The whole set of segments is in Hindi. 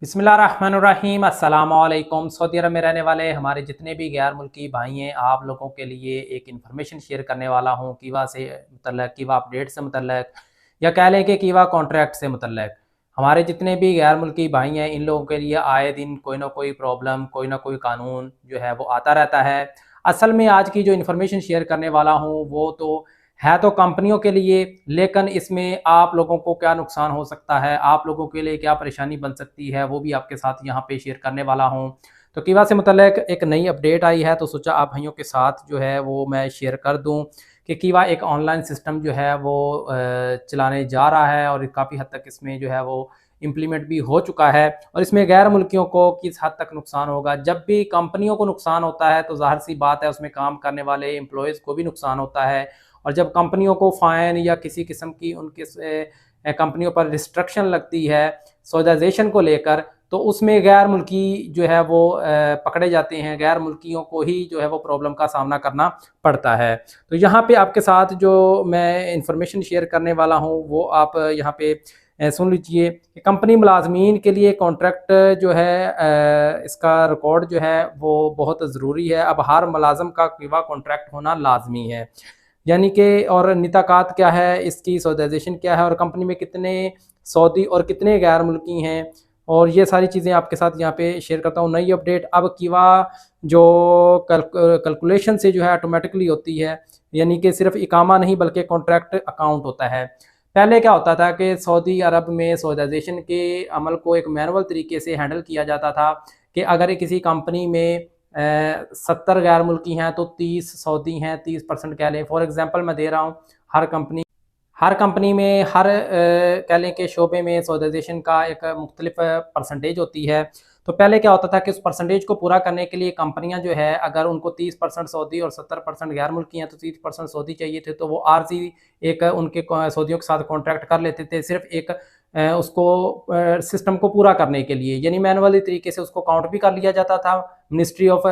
बिस्मिल्लाहिर्रहमानिर्रहीम अस्सलामुअलैकुम। सऊदी अरब में रहने वाले हमारे जितने भी गैर मुल्की भाई हैं, आप लोगों के लिए एक इन्फॉर्मेशन शेयर करने वाला हूँ कीवा से मतलब कीवा अपडेट से मतलब या कह लें कि कीवा कॉन्ट्रैक्ट से मतलब। हमारे जितने भी गैर मुल्की भाई हैं, इन लोगों के लिए आए दिन कोई ना कोई प्रॉब्लम, कोई ना कोई कानून जो है वो आता रहता है। असल में आज की जो इन्फॉर्मेशन शेयर करने वाला हूँ वो तो है तो कंपनियों के लिए, लेकिन इसमें आप लोगों को क्या नुकसान हो सकता है, आप लोगों के लिए क्या परेशानी बन सकती है, वो भी आपके साथ यहाँ पे शेयर करने वाला हूँ। तो कीवा से मुतल्लिक एक नई अपडेट आई है, तो सोचा आप भाइयों के साथ जो है वो मैं शेयर कर दूँ कि कीवा एक ऑनलाइन सिस्टम जो है वो चलाने जा रहा है और काफ़ी हद तक इसमें जो है वो इम्प्लीमेंट भी हो चुका है। और इसमें गैर मुल्कियों को किस हद तक नुकसान होगा। जब भी कंपनियों को नुकसान होता है तो ज़ाहिर सी बात है उसमें काम करने वाले एम्प्लॉयज़ को भी नुकसान होता है। और जब कंपनियों को फ़ाइन या किसी किस्म की उनके कंपनियों पर रिस्ट्रिक्शन लगती है सौदाइजेशन को लेकर, तो उसमें गैर मुल्की जो है वो पकड़े जाते हैं, गैर मुल्कियों को ही जो है वो प्रॉब्लम का सामना करना पड़ता है। तो यहाँ पे आपके साथ जो मैं इंफॉर्मेशन शेयर करने वाला हूँ वो आप यहाँ पे सुन लीजिए कि कंपनी मुलाजमीन के लिए कॉन्ट्रैक्ट जो है इसका रिकॉर्ड जो है वो बहुत ज़रूरी है। अब हर मुलाजम का कीवा कॉन्ट्रैक्ट होना लाजमी है, यानी कि और निताकात क्या है, इसकी सौदाइजेशन क्या है और कंपनी में कितने सऊदी और कितने गैर मुल्की हैं, और ये सारी चीज़ें आपके साथ यहाँ पे शेयर करता हूँ। नई अपडेट अब कीवा जो कैलकुलेशन से जो है ऑटोमेटिकली होती है, यानी कि सिर्फ इकामा नहीं बल्कि कॉन्ट्रैक्ट अकाउंट होता है। पहले क्या होता था कि सऊदी अरब में सौदाइजेशन के अमल को एक मैनुअल तरीके से हैंडल किया जाता था कि अगर किसी कंपनी में 70 गैर मुल्की हैं तो 30 सऊदी हैं, 30% कह लें। फॉर एग्जांपल मैं दे रहा हूँ, हर कंपनी में हर कह लें कि शोबे में सौदाइजेशन का एक मुख्तलिफ परसेंटेज होती है। तो पहले क्या होता था कि उस परसेंटेज को पूरा करने के लिए कंपनियां जो है अगर उनको 30% सऊदी और 70% गैर मुल्की हैं तो 30% सऊदी चाहिए थे, तो वो आर्जी एक उनके सऊदियों के साथ कॉन्ट्रैक्ट कर लेते थे सिर्फ एक उसको सिस्टम को पूरा करने के लिए, यानी मैनुअली तरीके से उसको काउंट भी कर लिया जाता था मिनिस्ट्री ऑफ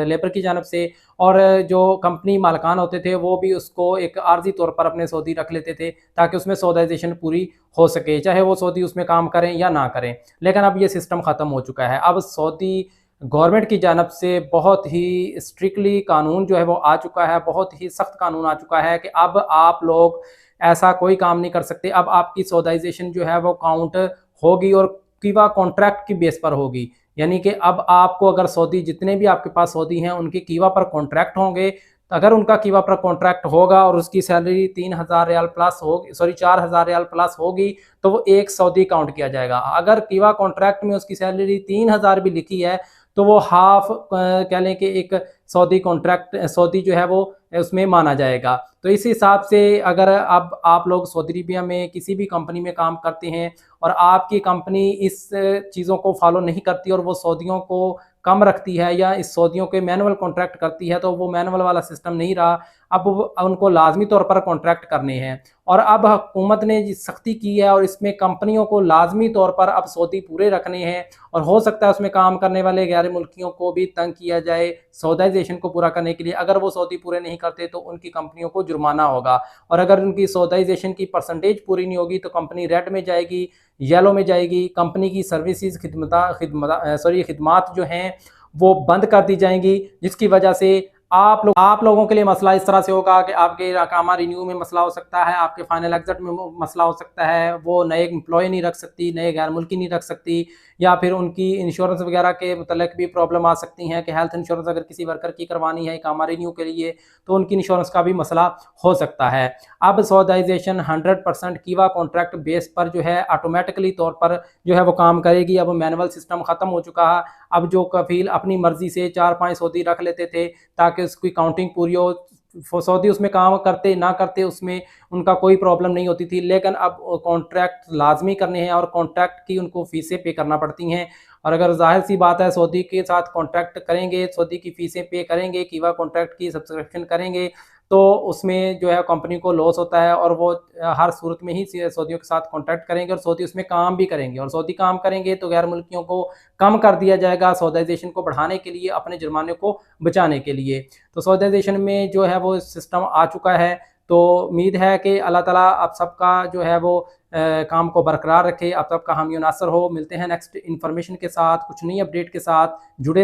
लेबर की जानब से। और जो कंपनी मालकान होते थे वो भी उसको एक आर्जी तौर पर अपने सऊदी रख लेते थे ताकि उसमें सौदाइजेशन पूरी हो सके, चाहे वो सऊदी उसमें काम करें या ना करें। लेकिन अब ये सिस्टम ख़त्म हो चुका है। अब सऊदी गवर्नमेंट की जानब से बहुत ही स्ट्रिक्टली कानून जो है वो आ चुका है, बहुत ही सख्त कानून आ चुका है कि अब आप लोग ऐसा कोई काम नहीं कर सकते। अब आपकी सौदाइजेशन जो है वो काउंट होगी और कीवा कॉन्ट्रैक्ट की बेस पर होगी, यानी कि अब आपको अगर सऊदी जितने भी आपके पास सऊदी हैं उनके कीवा पर कॉन्ट्रैक्ट होंगे, तो अगर उनका कीवा पर कॉन्ट्रैक्ट होगा और उसकी सैलरी 3000 रियाल प्लस होगी, सॉरी 4000 रियाल प्लस होगी, तो वो एक सऊदी काउंट किया जाएगा। अगर कीवा कॉन्ट्रैक्ट में उसकी सैलरी 3000 भी लिखी है तो वो हाफ कह लें कि एक सऊदी कॉन्ट्रैक्ट सऊदी जो है वो उसमें माना जाएगा। तो इस हिसाब से अगर अब आप लोग सऊदी अरबिया में किसी भी कंपनी में काम करते हैं और आपकी कंपनी इस चीज़ों को फॉलो नहीं करती और वो सऊदियों को कम रखती है या इस सऊदियों के मैनुअल कॉन्ट्रैक्ट करती है, तो वो मैनुअल वाला सिस्टम नहीं रहा, अब उनको लाजमी तौर पर कॉन्ट्रैक्ट करने हैं। और अब हुकूमत ने सख्ती की है और इसमें कंपनियों को लाजमी तौर पर अब सऊदी पूरे रखने हैं, और हो सकता है उसमें काम करने वाले गैर मुल्कियों को भी तंग किया जाए सौदाइजेशन को पूरा करने के लिए। अगर वो सऊदी पूरे नहीं करते तो उनकी कंपनियों को जुर्माना होगा, और अगर उनकी सौदाइजेशन की परसेंटेज पूरी नहीं होगी तो कंपनी रेड में जाएगी, येलो में जाएगी। कंपनी की सर्विसेज खिदमात जो हैं वो बंद कर दी जाएंगी, जिसकी वजह से आप लोगों के लिए मसला इस तरह से होगा कि आपके अकामा रिन्यू में मसला हो सकता है, आपके फाइनल एग्जिट में मसला हो सकता है, वो नए एम्प्लॉय नहीं रख सकती, नए गैर मुल्की नहीं रख सकती, या फिर उनकी इंश्योरेंस वगैरह के मतलब भी प्रॉब्लम आ सकती हैं कि हेल्थ इंश्योरेंस अगर किसी वर्कर की करवानी है अकामा रिन्यू के लिए तो उनकी इंश्योरेंस का भी मसला हो सकता है। अब सौदाइजेशन 100% कीवा कॉन्ट्रैक्ट बेस पर जो है ऑटोमेटिकली तौर पर जो है वो काम करेगी। अब मैनुअल सिस्टम ख़त्म हो चुका है। अब जो कफील अपनी मर्जी से 4-5 सऊदी रख लेते थे ताकि उसकी काउंटिंग पूरी हो, सऊदी उसमें काम करते ना करते उसमें उनका कोई प्रॉब्लम नहीं होती थी। लेकिन अब कॉन्ट्रैक्ट लाजमी करने हैं और कॉन्ट्रैक्ट की उनको फीसें पे करना पड़ती हैं। और अगर जाहिर सी बात है सऊदी के साथ कॉन्ट्रैक्ट करेंगे, सऊदी की फीसें पे करेंगे, कीवा कॉन्ट्रैक्ट की सब्सक्रिप्शन करेंगे, तो उसमें जो है कंपनी को लॉस होता है और वो हर सूरत में ही सऊदियों के साथ कॉन्ट्रैक्ट करेंगे और सऊदी उसमें काम भी करेंगे, और सऊदी काम करेंगे तो गैर मुल्कियों को कम कर दिया जाएगा सौदाइजेशन को बढ़ाने के लिए, अपने जुर्माने को बचाने के लिए। तो सौदाइजेशन में जो है वो सिस्टम आ चुका है। तो उम्मीद है कि अल्लाह ताला आप सबका जो है वो काम को बरकरार रखे, आप सबका हामी नासर हो। मिलते हैं नेक्स्ट इन्फॉर्मेशन के साथ, कुछ नई अपडेट के साथ, जुड़े रहिए।